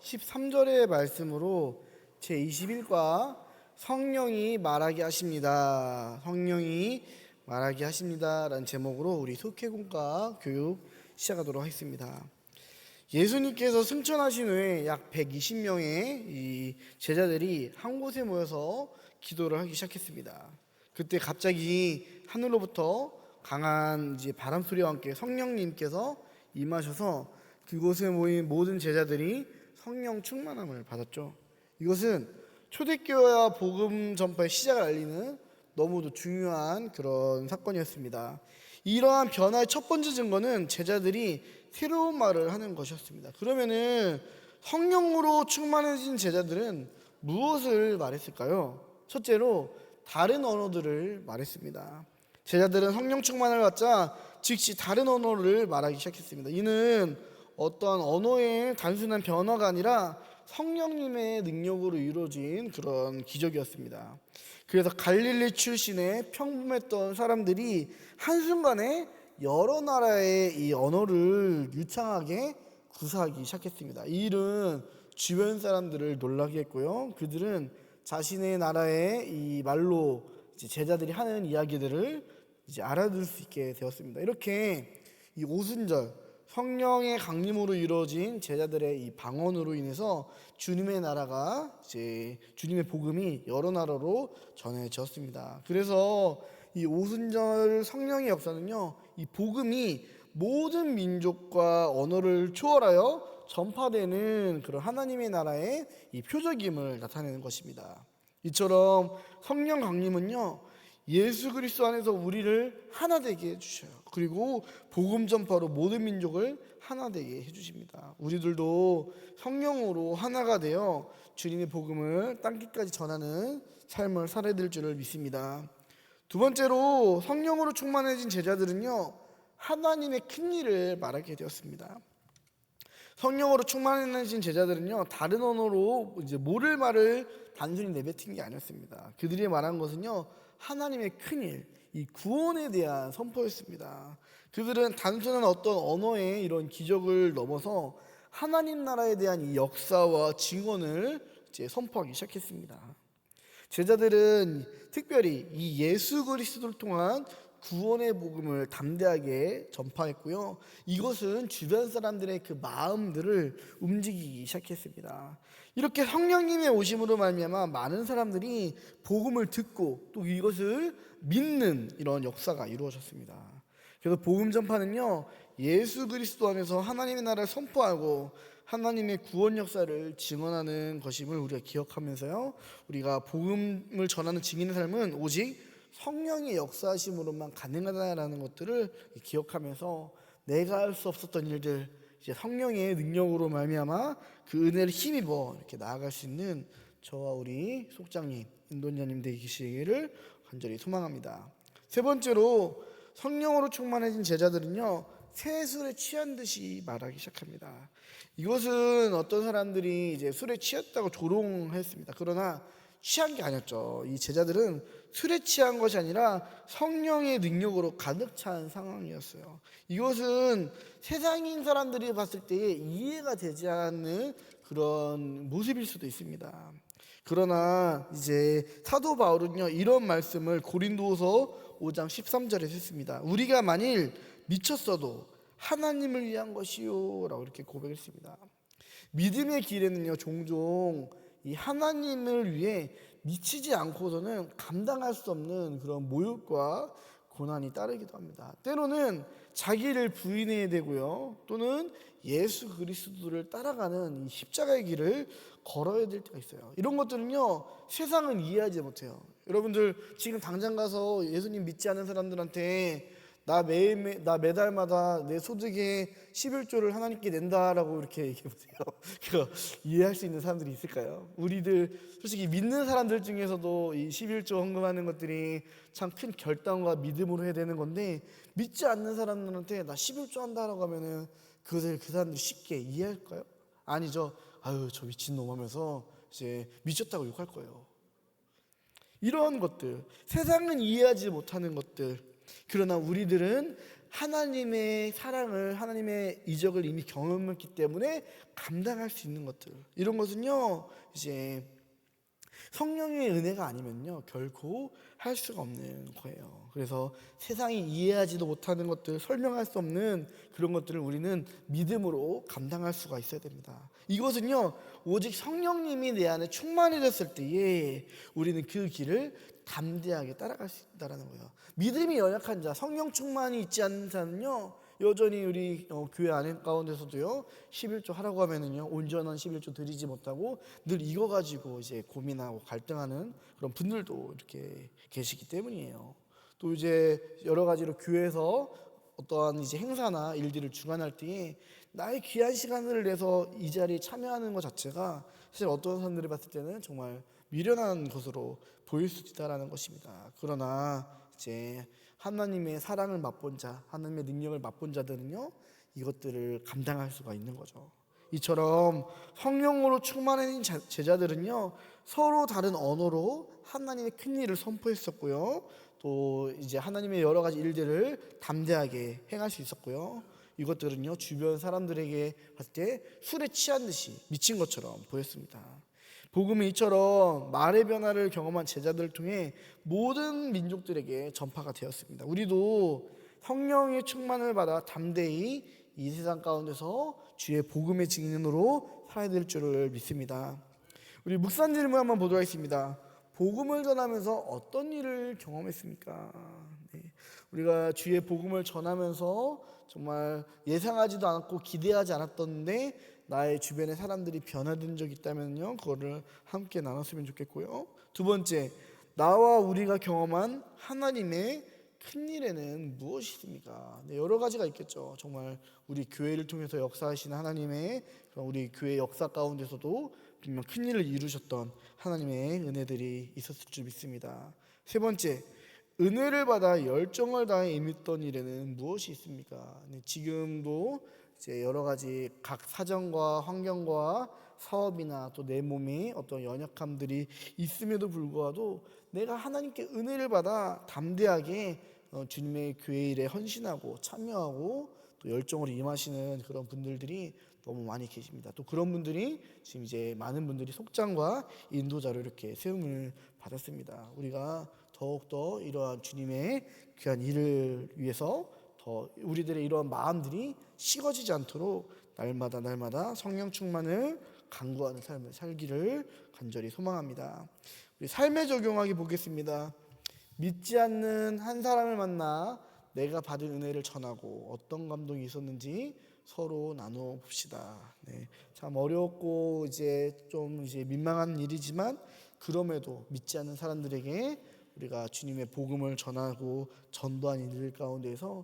13절의 말씀으로 제21과 성령이 말하게 하십니다. 성령이 말하게 하십니다 라는 제목으로 우리 속회공과 교육 시작하도록 하겠습니다. 예수님께서 승천하신 후에 약 120명의 이 제자들이 한 곳에 모여서 기도를 하기 시작했습니다. 그때 갑자기 하늘로부터 강한 바람 소리와 함께 성령님께서 임하셔서 그곳에 모인 모든 제자들이 성령 충만함을 받았죠. 이것은 초대교회와 복음 전파의 시작을 알리는 너무도 중요한 그런 사건이었습니다. 이러한 변화의 첫 번째 증거는 제자들이 새로운 말을 하는 것이었습니다. 그러면은 성령으로 충만해진 제자들은 무엇을 말했을까요? 첫째로 다른 언어들을 말했습니다. 제자들은 성령 충만을 받자 즉시 다른 언어를 말하기 시작했습니다. 이는 어떠한 언어의 단순한 변화가 아니라 성령님의 능력으로 이루어진 그런 기적이었습니다. 그래서 갈릴리 출신의 평범했던 사람들이 한순간에 여러 나라의 이 언어를 유창하게 구사하기 시작했습니다. 이 일은 주변 사람들을 놀라게 했고요. 그들은 자신의 나라의 이 말로 제자들이 하는 이야기들을 알아들을 수 있게 되었습니다. 이렇게 이 오순절 성령의 강림으로 이루어진 제자들의 이 방언으로 인해서 주님의 나라가 주님의 복음이 여러 나라로 전해졌습니다. 그래서 이 오순절 성령의 역사는요, 이 복음이 모든 민족과 언어를 초월하여 전파되는 그런 하나님의 나라의 이 표적임을 나타내는 것입니다. 이처럼 성령 강림은요, 예수 그리스도 안에서 우리를 하나 되게 해주셔요. 그리고 복음 전파로 모든 민족을 하나 되게 해주십니다. 우리들도 성령으로 하나가 되어 주님의 복음을 땅끝까지 전하는 삶을 살아야 될 줄을 믿습니다. 두 번째로 성령으로 충만해진 제자들은요, 하나님의 큰 일을 말하게 되었습니다. 성령으로 충만해진 제자들은요, 다른 언어로 모를 말을 단순히 내뱉은 게 아니었습니다. 그들이 말한 것은요, 하나님의 큰 일, 이 구원에 대한 선포였습니다. 그들은 단순한 어떤 언어의 이런 기적을 넘어서 하나님 나라에 대한 이 역사와 증언을 선포하기 시작했습니다. 제자들은 특별히 이 예수 그리스도를 통한 구원의 복음을 담대하게 전파했고요. 이것은 주변 사람들의 그 마음들을 움직이기 시작했습니다. 이렇게 성령님의 오심으로 말미암아 많은 사람들이 복음을 듣고 또 이것을 믿는 이런 역사가 이루어졌습니다. 그래서 복음 전파는요, 예수 그리스도 안에서 하나님의 나라를 선포하고 하나님의 구원 역사를 증언하는 것임을 우리가 기억하면서요, 우리가 복음을 전하는 증인의 삶은 오직 성령의 역사하심으로만 가능하다라는 것들을 기억하면서 내가 할 수 없었던 일들 성령의 능력으로 말미암아 그 은혜를 힘입어 이렇게 나아갈 수 있는 저와 우리 속장님, 인도자님 되시기를 간절히 소망합니다. 세 번째로 성령으로 충만해진 제자들은요, 새 술에 취한 듯이 말하기 시작합니다. 이것은 어떤 사람들이 술에 취했다고 조롱했습니다. 그러나 취한 게 아니었죠. 이 제자들은 술에 취한 것이 아니라 성령의 능력으로 가득 찬 상황이었어요. 이것은 세상인 사람들이 봤을 때 이해가 되지 않는 그런 모습일 수도 있습니다. 그러나 사도 바울은요, 이런 말씀을 고린도서 5장 13절에 했습니다. 우리가 만일 미쳤어도 하나님을 위한 것이요 라고 이렇게 고백했습니다. 믿음의 길에는요, 종종 이 하나님을 위해 미치지 않고서는 감당할 수 없는 그런 모욕과 고난이 따르기도 합니다. 때로는 자기를 부인해야 되고요, 또는 예수 그리스도를 따라가는 이 십자가의 길을 걸어야 될 때가 있어요. 이런 것들은요, 세상은 이해하지 못해요. 여러분들 지금 당장 가서 예수님 믿지 않는 사람들한테 나 매달마다 내 소득의 11조를 하나님께 낸다라고 이렇게 얘기해보세요. 그거 이해할 수 있는 사람들이 있을까요? 우리들 솔직히 믿는 사람들 중에서도 이 11조 헌금하는 것들이 참 큰 결단과 믿음으로 해야 되는 건데, 믿지 않는 사람들한테 나 11조 한다라고 하면은 그것을 그 사람들이 쉽게 이해할까요? 아니죠. 아유, 저 미친놈 하면서 미쳤다고 욕할 거예요. 이런 것들, 세상은 이해하지 못하는 것들, 그러나 우리들은 하나님의 사랑을, 하나님의 이적을 이미 경험했기 때문에 감당할 수 있는 것들, 이런 것은요 이제 성령의 은혜가 아니면요 결코 할 수가 없는 거예요. 그래서 세상이 이해하지도 못하는 것들, 설명할 수 없는 그런 것들을 우리는 믿음으로 감당할 수가 있어야 됩니다. 이것은요 오직 성령님이 내 안에 충만해졌을 때에 우리는 그 길을 담대하게 따라갈 수 있다는 거예요. 믿음이 연약한 자, 성령 충만이 있지 않는 자는요 여전히 우리 교회 안에 가운데서도요 11조 하라고 하면은요 온전한 11조 드리지 못하고 늘 이거 가지고 이제 고민하고 갈등하는 그런 분들도 이렇게 계시기 때문이에요. 또 이제 여러 가지로 교회에서 어떠한 이제 행사나 일들을 주관할 때에 나의 귀한 시간을 내서 이 자리에 참여하는 것 자체가 사실 어떤 사람들이 봤을 때는 정말 미련한 것으로 보일 수 있다라는 것입니다. 그러나 이제 하나님의 사랑을 맛본 자, 하나님의 능력을 맛본 자들은요 이것들을 감당할 수가 있는 거죠. 이처럼 성령으로 충만한 제자들은요 서로 다른 언어로 하나님의 큰 일을 선포했었고요, 또 이제 하나님의 여러 가지 일들을 담대하게 행할 수 있었고요, 이것들은요 주변 사람들에게 봤을 때 술에 취한 듯이 미친 것처럼 보였습니다. 복음은 이처럼 말의 변화를 경험한 제자들을 통해 모든 민족들에게 전파가 되었습니다. 우리도 성령의 충만을 받아 담대히 이 세상 가운데서 주의 복음의 증인으로 살아야 될 줄을 믿습니다. 우리 묵상 질문 한번 보도록 하겠습니다. 복음을 전하면서 어떤 일을 경험했습니까? 네. 우리가 주의 복음을 전하면서 정말 예상하지도 않았고 기대하지 않았던데 나의 주변의 사람들이 변화된 적이 있다면요 그거를 함께 나눴으면 좋겠고요. 두 번째, 나와 우리가 경험한 하나님의 큰 일에는 무엇이 있습니까? 네, 여러 가지가 있겠죠. 정말 우리 교회를 통해서 역사하시는 하나님의 우리 교회 역사 가운데서도 분명 큰 일을 이루셨던 하나님의 은혜들이 있었을 줄 믿습니다. 세 번째, 은혜를 받아 열정을 다해 임했던 일에는 무엇이 있습니까? 네, 지금도 이제 여러 가지 각 사정과 환경과 사업이나 또 내 몸에 어떤 연약함들이 있음에도 불구하고 내가 하나님께 은혜를 받아 담대하게 주님의 교회 일에 헌신하고 참여하고 또 열정으로 임하시는 그런 분들이 너무 많이 계십니다. 또 그런 분들이 지금 이제 많은 분들이 속장과 인도자로 이렇게 세움을 받았습니다. 우리가 더욱더 이러한 주님의 귀한 일을 위해서 더 우리들의 이러한 마음들이 식어지지 않도록 날마다 성령 충만을 간구하는 삶을 살기를 간절히 소망합니다. 우리 삶에 적용하기 보겠습니다. 믿지 않는 한 사람을 만나 내가 받은 은혜를 전하고 어떤 감동이 있었는지 서로 나누어 봅시다. 네, 참 어렵고 이제 좀 민망한 일이지만 그럼에도 믿지 않는 사람들에게 우리가 주님의 복음을 전하고 전도한 일들 가운데서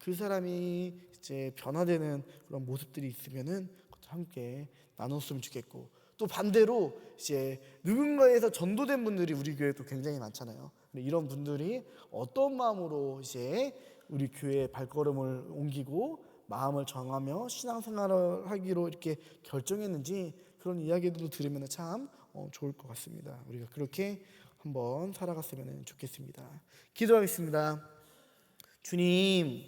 그 사람이 이제 변화되는 그런 모습들이 있으면은 함께 나눴으면 좋겠고, 또 반대로 이제 누군가에서 전도된 분들이 우리 교회도 굉장히 많잖아요. 이런 분들이 어떤 마음으로 이제 우리 교회에 발걸음을 옮기고 마음을 정하며 신앙생활을 하기로 이렇게 결정했는지 그런 이야기들도 들으면 참 좋을 것 같습니다. 우리가 그렇게 한번 살아갔으면 좋겠습니다. 기도하겠습니다. 주님,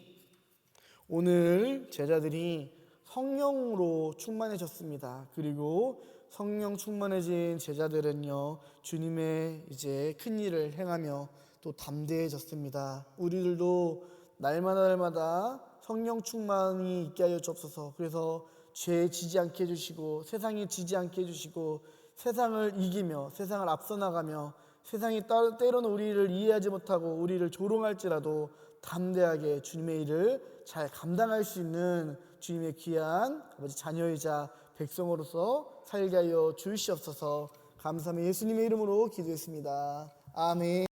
오늘 제자들이 성령으로 충만해졌습니다. 그리고 성령 충만해진 제자들은요 주님의 이제 큰 일을 행하며 또 담대해졌습니다. 우리들도 날마다 성령 충만이 있게 하여 주옵소서. 그래서 죄에 지지 않게 해주시고 세상에 지지 않게 해주시고 세상을 이기며 세상을 앞서 나가며 세상이 때로는 우리를 이해하지 못하고 우리를 조롱할지라도 담대하게 주님의 일을 잘 감당할 수 있는 주님의 귀한 아버지 자녀이자 백성으로서 살게 하여 주시옵소서. 감사하며 예수님의 이름으로 기도했습니다. 아멘.